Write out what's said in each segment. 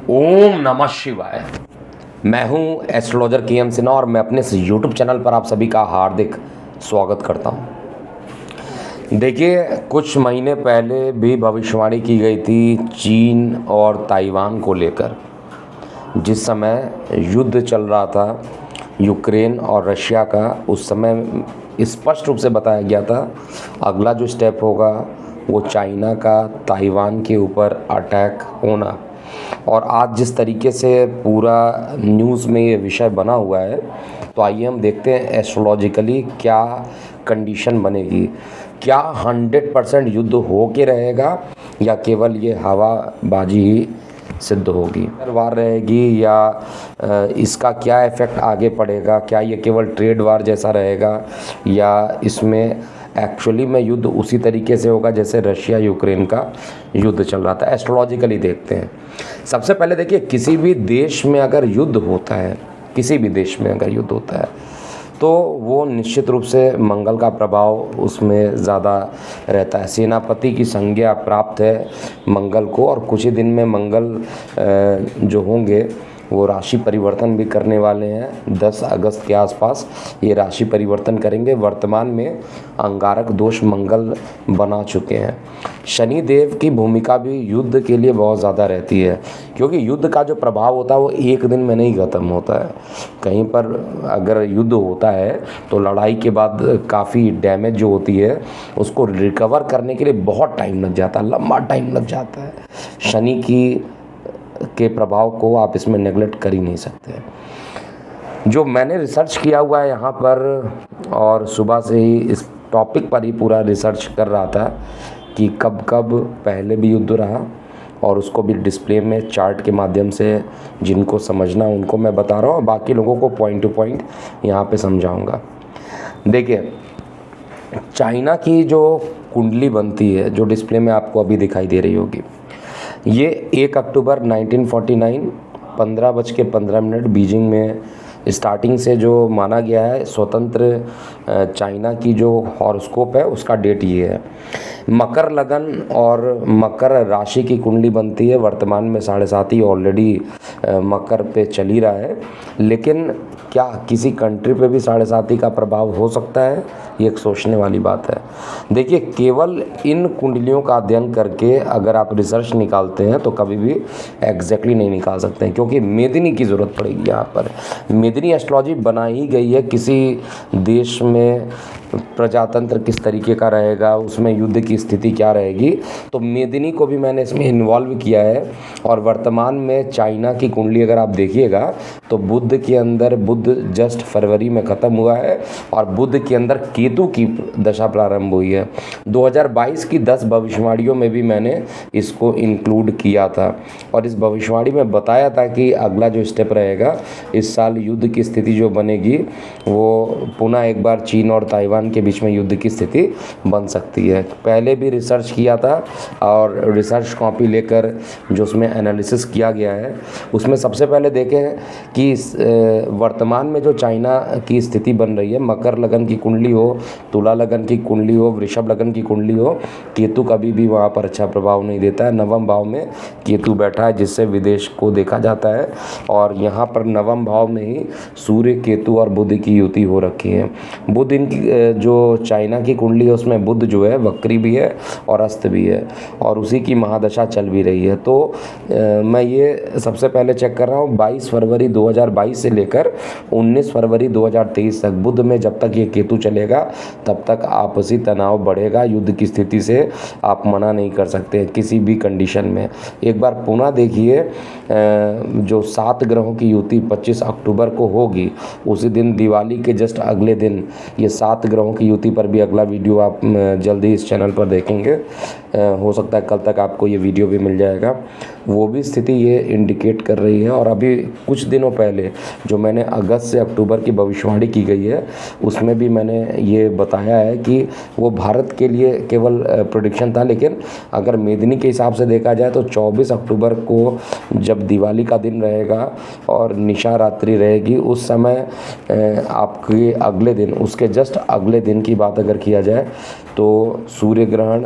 ओम नमः शिवाय। मैं हूं एस्ट्रोलॉजर के एम सिन्हा और मैं अपने इस यूट्यूब चैनल पर आप सभी का हार्दिक स्वागत करता हूं। देखिए, कुछ महीने पहले भी भविष्यवाणी की गई थी चीन और ताइवान को लेकर। जिस समय युद्ध चल रहा था यूक्रेन और रशिया का, उस समय स्पष्ट रूप से बताया गया था अगला जो स्टेप होगा वो चाइना का ताइवान के ऊपर अटैक होना। और आज जिस तरीके से पूरा न्यूज़ में ये विषय बना हुआ है, तो आइए हम देखते हैं एस्ट्रोलॉजिकली क्या कंडीशन बनेगी। क्या 100% युद्ध हो के रहेगा या केवल ये हवाबाजी ही सिद्ध होगी, वार रहेगी, या इसका क्या इफ़ेक्ट आगे पड़ेगा। क्या ये केवल ट्रेड वार जैसा रहेगा या इसमें एक्चुअली में युद्ध उसी तरीके से होगा जैसे रशिया यूक्रेन का युद्ध चल रहा था। एस्ट्रोलॉजिकली देखते हैं। सबसे पहले देखिए, किसी भी देश में अगर युद्ध होता है, किसी भी देश में अगर युद्ध होता है तो वो निश्चित रूप से मंगल का प्रभाव उसमें ज़्यादा रहता है। सेनापति की संज्ञा प्राप्त है मंगल को, और कुछ ही दिन में मंगल जो होंगे वो राशि परिवर्तन भी करने वाले हैं। 10 अगस्त के आसपास ये राशि परिवर्तन करेंगे। वर्तमान में अंगारक दोष मंगल बना चुके हैं। शनि देव की भूमिका भी युद्ध के लिए बहुत ज़्यादा रहती है, क्योंकि युद्ध का जो प्रभाव होता है वो एक दिन में नहीं ख़त्म होता है। कहीं पर अगर युद्ध होता है तो लड़ाई के बाद काफ़ी डैमेज जो होती है उसको रिकवर करने के लिए बहुत टाइम लग जाता है, लंबा टाइम लग जाता है। शनि के प्रभाव को आप इसमें नेगलेक्ट कर ही नहीं सकते। जो मैंने रिसर्च किया हुआ है यहाँ पर, और सुबह से ही इस टॉपिक पर ही पूरा रिसर्च कर रहा था कि कब कब पहले भी युद्ध रहा, और उसको भी डिस्प्ले में चार्ट के माध्यम से जिनको समझना उनको मैं बता रहा हूँ, और बाकी लोगों को पॉइंट टू पॉइंट यहाँ पे समझाऊँगा। देखिए, चाइना की जो कुंडली बनती है, जो डिस्प्ले में आपको अभी दिखाई दे रही होगी, ये 1 अक्टूबर 1949 15:15 बीजिंग में स्टार्टिंग से जो माना गया है स्वतंत्र चाइना की जो हॉरोस्कोप है उसका डेट ये है। मकर लगन और मकर राशि की कुंडली बनती है। वर्तमान में 7.5 ही ऑलरेडी मकर पे चल ही रहा है, लेकिन क्या किसी कंट्री पे भी 7.5 का प्रभाव हो सकता है, ये एक सोचने वाली बात है। देखिए, केवल इन कुंडलियों का अध्ययन करके अगर आप रिसर्च निकालते हैं तो कभी भी एग्जैक्टली नहीं निकाल सकते हैं, क्योंकि मेदिनी की ज़रूरत पड़ेगी यहाँ पर। मेदिनी एस्ट्रोलॉजी बना ही गई है किसी देश में प्रजातंत्र किस तरीके का रहेगा, उसमें युद्ध की स्थिति क्या रहेगी, तो मेदिनी को भी मैंने इसमें इन्वॉल्व किया है। और वर्तमान में चाइना की कुंडली अगर आप देखिएगा तो बुध के अंदर, बुध जस्ट फरवरी में ख़त्म हुआ है और बुध के अंदर केतु की दशा प्रारंभ हुई है। 2022 की 10 भविष्यवाणियों में भी मैंने इसको इंक्लूड किया था, और इस भविष्यवाणी में बताया था कि अगला जो स्टेप रहेगा इस साल युद्ध की स्थिति जो बनेगी वो पुनः एक बार चीन और ताइवान के बीच में युद्ध की स्थिति बन सकती है। पहले भी रिसर्च किया था, और रिसर्च कॉपी लेकर जो उसमें एनालिसिस किया गया है उसमें सबसे पहले देखें कि वर्तमान में जो चाइना की स्थिति बन रही है, मकर लगन की कुंडली हो, तुला लगन की कुंडली हो, वृषभ लगन की कुंडली हो, केतु कभी भी वहाँ पर अच्छा प्रभाव नहीं देता है। नवम भाव में केतु बैठा है जिससे विदेश को देखा जाता है, और यहाँ पर नवम भाव में ही सूर्य, केतु और बुध की युति हो रखी है। बुध इनकी जो चाइना की कुंडली है उसमें बुध जो है वक्री भी है और अस्त भी है, और उसी की महादशा चल भी रही है। तो मैं ये सबसे पहले चेक कर रहा हूँ 22 फरवरी 2022 से लेकर 19 फरवरी 2023 तक बुध में जब तक ये केतु चलेगा तब तक आपसी तनाव बढ़ेगा। युद्ध की स्थिति से आप मना नहीं कर सकते किसी भी कंडीशन में। एक बार पुनः देखिए, जो 7 ग्रहों की युति 25 अक्टूबर को होगी, उसी दिन दिवाली के जस्ट अगले दिन ये 7 ग्रहों की युति पर भी अगला वीडियो आप जल्दी इस चैनल पर देखेंगे। हो सकता है कल तक आपको ये वीडियो भी मिल जाएगा। वो भी स्थिति ये इंडिकेट कर रही है। और अभी कुछ दिनों पहले जो मैंने अगस्त से अक्टूबर की भविष्यवाणी की गई है उसमें भी मैंने ये बताया है कि वो भारत के लिए केवल प्रेडिक्शन था, लेकिन अगर मेदिनी के हिसाब से देखा जाए तो 24 अक्टूबर को जब दिवाली का दिन रहेगा और निशा रात्रि रहेगी, उस समय आपके अगले दिन, उसके जस्ट अगले दिन की बात अगर किया जाए तो सूर्य ग्रहण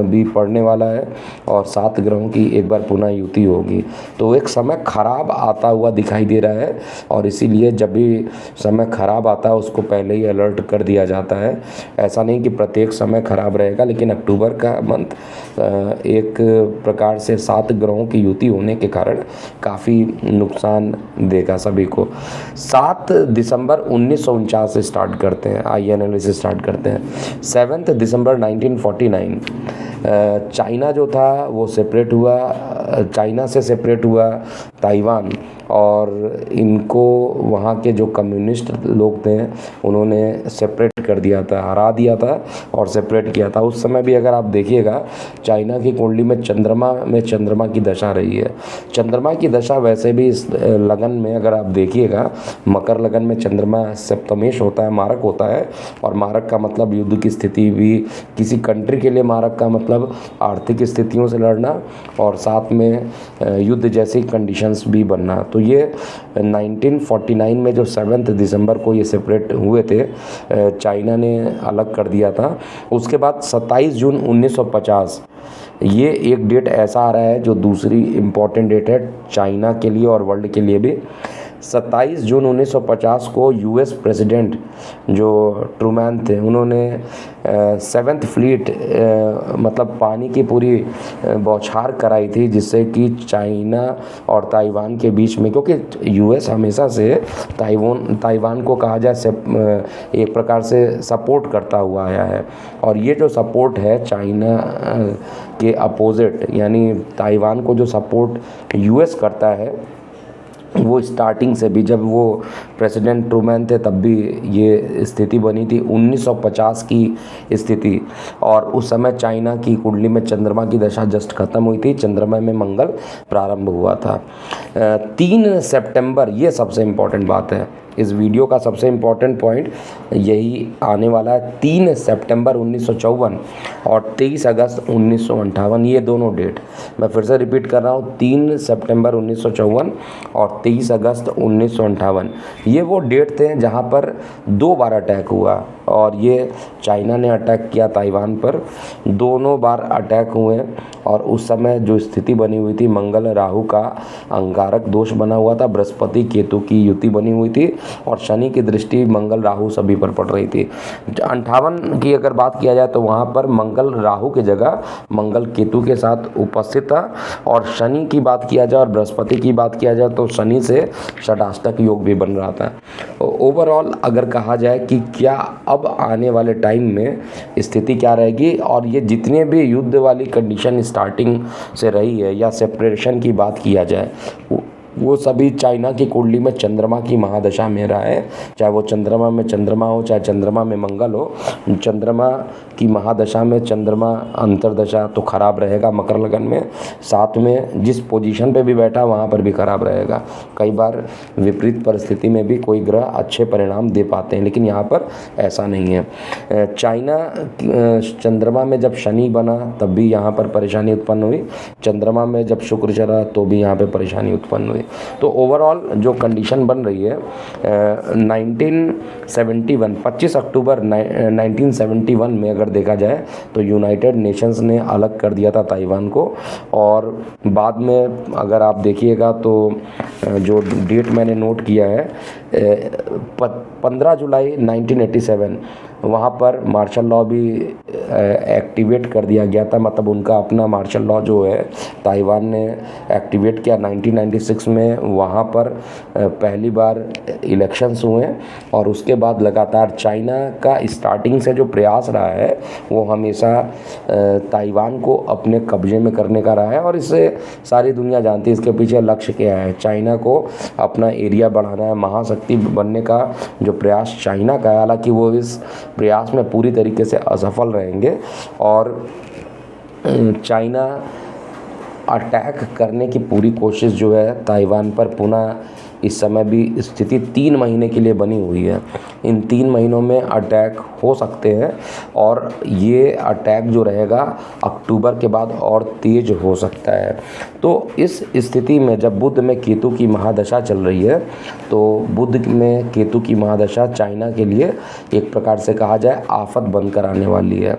भी पड़ने वाला है और 7 ग्रहों की एक बार पुनः युति होगी। तो एक समय खराब आता हुआ दिखाई दे रहा है और इसीलिए जब भी समय खराब आता है उसको पहले ही अलर्ट कर दिया जाता है। ऐसा नहीं कि प्रत्येक समय खराब रहेगा, लेकिन अक्टूबर का मंथ एक प्रकार से 7 ग्रहों की युति होने के कारण काफ़ी नुकसान देगा सभी को। 7 दिसंबर 1949 से स्टार्ट करते हैं, आई एनालिसिस स्टार्ट करते हैं। 7 दिसंबर 1949 चाइना जो था वो सेपरेट हुआ, चाइना से सेपरेट हुआ ताइवान, और इनको वहाँ के जो कम्युनिस्ट लोग थे उन्होंने सेपरेट कर दिया था, हरा दिया था और सेपरेट किया था। उस समय भी अगर आप देखिएगा चाइना की कुंडली में चंद्रमा की दशा रही है। चंद्रमा की दशा वैसे भी इस लगन में अगर आप देखिएगा, मकर लगन में चंद्रमा सप्तमेश होता है, मारक होता है, और मारक का मतलब युद्ध की स्थिति भी, किसी कंट्री के लिए मारक का मतलब आर्थिक स्थितियों से लड़ना और साथ में युद्ध जैसी कंडीशंस भी बनना। तो ये 1949 में जो 7 दिसंबर को ये सेपरेट हुए थे, चाइना ने अलग कर दिया था। उसके बाद 27 जून 1950 ये एक डेट ऐसा आ रहा है जो दूसरी इम्पॉर्टेंट डेट है चाइना के लिए और वर्ल्ड के लिए भी। 27 जून 1950 को यूएस प्रेसिडेंट जो ट्रूमैन थे उन्होंने 7th फ्लीट मतलब पानी की पूरी बौछार कराई थी, जिससे कि चाइना और ताइवान के बीच में, क्योंकि यूएस हमेशा से ताइवान को कहा जाए एक प्रकार से सपोर्ट करता हुआ आया है, और ये जो सपोर्ट है चाइना के अपोजिट, यानी ताइवान को जो सपोर्ट यूएस करता है वो स्टार्टिंग से भी, जब वो प्रेसिडेंट ट्रूमैन थे तब भी ये स्थिति बनी थी 1950 की स्थिति। और उस समय चाइना की कुंडली में चंद्रमा की दशा जस्ट खत्म हुई थी, चंद्रमा में मंगल प्रारंभ हुआ था। 3 सितंबर, ये सबसे इम्पॉर्टेंट बात है, इस वीडियो का सबसे इम्पॉर्टेंट पॉइंट यही आने वाला है। 3 सितंबर 1954 और 23 अगस्त 1958, ये दोनों डेट मैं फिर से रिपीट कर रहा हूँ। 3 सितंबर 1954 और 23 अगस्त 1958 ये वो डेट थे जहाँ पर 2 बार अटैक हुआ, और ये चाइना ने अटैक किया ताइवान पर। दोनों बार अटैक हुए और उस समय जो स्थिति बनी हुई थी, मंगल राहु का अंगारक दोष बना हुआ था, बृहस्पति केतु की युति बनी हुई थी और शनि की दृष्टि मंगल राहु सभी पर पड़ रही थी। 58 की अगर बात किया जाए तो वहाँ पर मंगल राहु की जगह मंगल केतु के साथ उपस्थित था, और शनि की बात किया जाए और बृहस्पति की बात किया जाए तो शनि से षडाष्टक योग भी बन रहा था। ओवरऑल अगर कहा जाए कि क्या अब आने वाले टाइम में स्थिति क्या रहेगी, और ये जितने भी युद्ध वाली कंडीशन स्टार्टिंग से रही है या सेपरेशन की बात किया जाए, वो सभी चाइना की कुंडली में चंद्रमा की महादशा में रहा है। चाहे वो चंद्रमा में चंद्रमा हो, चाहे चंद्रमा में मंगल हो, चंद्रमा की महादशा में चंद्रमा अंतरदशा तो खराब रहेगा मकर लगन में, साथ में जिस पोजीशन पे भी बैठा वहाँ पर भी खराब रहेगा। कई बार विपरीत परिस्थिति में भी कोई ग्रह अच्छे परिणाम दे पाते हैं, लेकिन यहाँ पर ऐसा नहीं है। चाइना चंद्रमा में जब शनि बना तब भी यहाँ पर परेशानी उत्पन्न हुई, चंद्रमा में जब शुक्र चला तो भी यहाँ पर परेशानी उत्पन्न हुई। तो ओवरऑल जो कंडीशन बन रही है 1971 25 अक्टूबर 1971 में अगर देखा जाए तो यूनाइटेड नेशंस ने अलग कर दिया था ताइवान को, और बाद में अगर आप देखिएगा तो जो डेट मैंने नोट किया है 15 जुलाई 1987 वहाँ पर मार्शल लॉ भी एक्टिवेट कर दिया गया था। मतलब उनका अपना मार्शल लॉ जो है ताइवान ने एक्टिवेट किया 1996 में। वहाँ पर पहली बार इलेक्शंस हुए और उसके बाद लगातार चाइना का स्टार्टिंग से जो प्रयास रहा है वो हमेशा ताइवान को अपने कब्जे में करने का रहा है, और इससे सारी दुनिया जानती है इसके पीछे लक्ष्य क्या है। चाइना को अपना एरिया बढ़ाना है, महाशक्ति बनने का जो प्रयास चाइना का है। हालांकि वो इस प्रयास में पूरी तरीके से असफल रहेंगे और चाइना अटैक करने की पूरी कोशिश जो है ताइवान पर पुनः इस समय भी स्थिति 3 महीने के लिए बनी हुई है। इन 3 महीनों में अटैक हो सकते हैं और ये अटैक जो रहेगा अक्टूबर के बाद और तेज़ हो सकता है। तो इस स्थिति में जब बुध में केतु की महादशा चल रही है, तो बुध में केतु की महादशा चाइना के लिए एक प्रकार से कहा जाए आफत बनकर आने वाली है।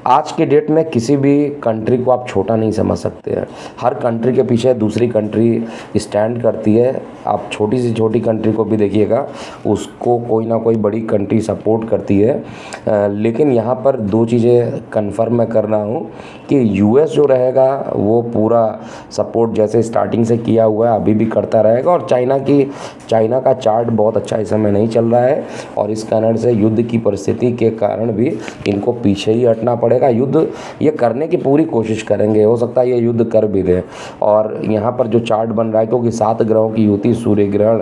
आज के डेट में किसी भी कंट्री को आप छोटा नहीं समझ सकते हैं। हर कंट्री के पीछे दूसरी कंट्री स्टैंड करती है। आप छोटी से छोटी कंट्री को भी देखिएगा, उसको कोई ना कोई बड़ी कंट्री सपोर्ट करती है। लेकिन यहाँ पर 2 चीज़ें कन्फर्म मैं कर रहा हूँ कि यूएस जो रहेगा वो पूरा सपोर्ट जैसे स्टार्टिंग से किया हुआ है अभी भी करता रहेगा। और चाइना का चार्ट बहुत अच्छा इस समय नहीं चल रहा है और इस कारण से युद्ध की परिस्थिति के कारण भी इनको पीछे ही हटना पड़ेगा। युद्ध ये करने की पूरी कोशिश करेंगे, हो सकता है ये युद्ध कर भी दें। और यहाँ पर जो चार्ट बन रहा है, क्योंकि 7 ग्रहों की युति, सूर्य ग्रहण,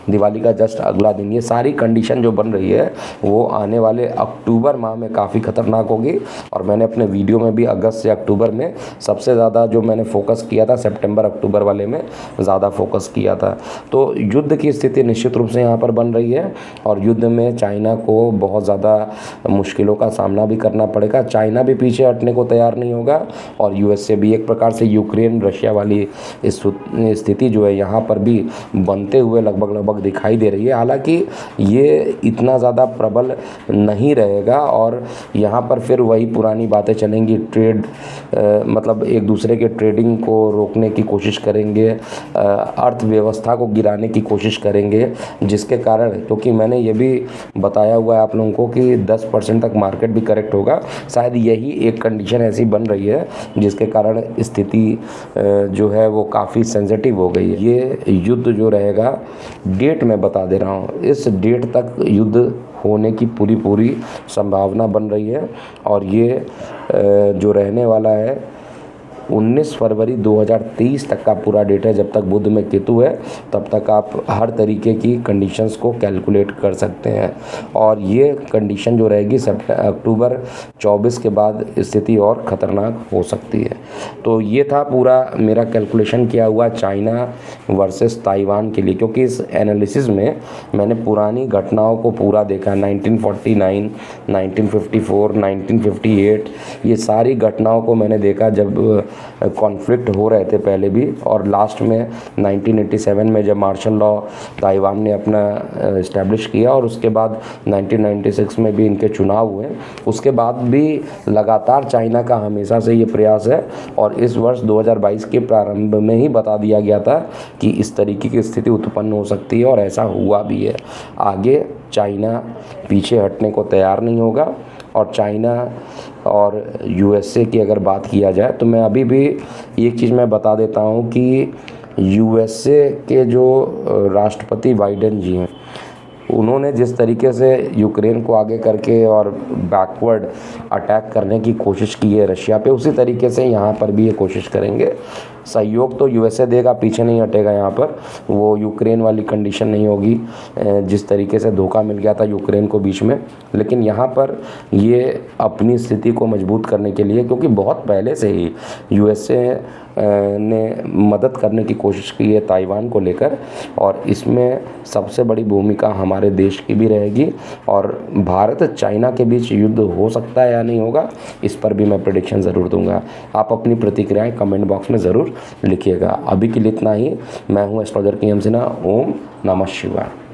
दिवाली का जस्ट अगला दिन, ये सारी कंडीशन जो बन रही है वो आने वाले अक्टूबर माह में काफ़ी खतरनाक होगी। और मैंने अपने वीडियो में भी अगस्त से अक्टूबर में सबसे ज़्यादा जो मैंने फोकस किया था, सितंबर अक्टूबर वाले में ज़्यादा फोकस किया था। तो युद्ध की स्थिति निश्चित रूप से यहाँ पर बन रही है और युद्ध में चाइना को बहुत ज़्यादा मुश्किलों का सामना भी करना पड़ेगा। चाइना भी पीछे हटने को तैयार नहीं होगा और यूएस से भी एक प्रकार से यूक्रेन रशिया वाली स्थिति जो है यहाँ पर भी बनते हुए लगभग दिखाई दे रही है। हालांकि ये इतना ज़्यादा प्रबल नहीं रहेगा और यहाँ पर फिर वही पुरानी बातें चलेंगी। मतलब एक दूसरे के ट्रेडिंग को रोकने की कोशिश करेंगे, अर्थव्यवस्था को गिराने की कोशिश करेंगे, जिसके कारण, क्योंकि मैंने ये भी बताया हुआ है आप लोगों को कि 10% तक मार्केट भी करेक्ट होगा। शायद यही एक कंडीशन ऐसी बन रही है जिसके कारण स्थिति जो है वो काफ़ी सेंसिटिव हो गई है। ये युद्ध जो रहेगा, डेट मैं बता दे रहा हूँ, इस डेट तक युद्ध होने की पूरी संभावना बन रही है और ये जो रहने वाला है 19 फरवरी 2023 तक का पूरा डेट है। जब तक बुध में केतु है तब तक आप हर तरीके की कंडीशंस को कैलकुलेट कर सकते हैं और ये कंडीशन जो रहेगी अक्टूबर 24 के बाद स्थिति और ख़तरनाक हो सकती है। तो ये था पूरा मेरा कैलकुलेशन किया हुआ चाइना वर्सेस ताइवान के लिए, क्योंकि इस एनालिसिस में मैंने पुरानी घटनाओं को पूरा देखा। 1949, 1954, 1958, ये सारी घटनाओं को मैंने देखा जब कॉन्फ्लिक्ट हो रहे थे पहले भी, और लास्ट में 1987 में जब मार्शल लॉ ताइवान ने अपना इस्टेब्लिश किया और उसके बाद 1996 में भी इनके चुनाव हुए। उसके बाद भी लगातार चाइना का हमेशा से ये प्रयास है और इस वर्ष 2022 के प्रारंभ में ही बता दिया गया था कि इस तरीके की स्थिति उत्पन्न हो सकती है और ऐसा हुआ भी है। आगे चाइना पीछे हटने को तैयार नहीं होगा और चाइना और यूएसए की अगर बात किया जाए तो मैं अभी भी एक चीज़ मैं बता देता हूँ कि यूएसए के जो राष्ट्रपति बाइडेन जी हैं, उन्होंने जिस तरीके से यूक्रेन को आगे करके और बैकवर्ड अटैक करने की कोशिश की है रशिया पे, उसी तरीके से यहाँ पर भी ये कोशिश करेंगे। सहयोग तो यूएसए देगा, पीछे नहीं हटेगा। यहाँ पर वो यूक्रेन वाली कंडीशन नहीं होगी जिस तरीके से धोखा मिल गया था यूक्रेन को बीच में। लेकिन यहाँ पर ये अपनी स्थिति को मजबूत करने के लिए, क्योंकि बहुत पहले से ही यूएसए ने मदद करने की कोशिश की है ताइवान को लेकर, और इसमें सबसे बड़ी भूमिका हमारे देश की भी रहेगी। और भारत चाइना के बीच युद्ध हो सकता है या नहीं होगा, इस पर भी मैं प्रेडिक्शन ज़रूर दूंगा। आप अपनी प्रतिक्रियाएं कमेंट बॉक्स में ज़रूर लिखिएगा। अभी के लिए इतना ही। मैं हूं एस्ट्रोलॉजर KM सिन्हा। ओम नमः शिवाय।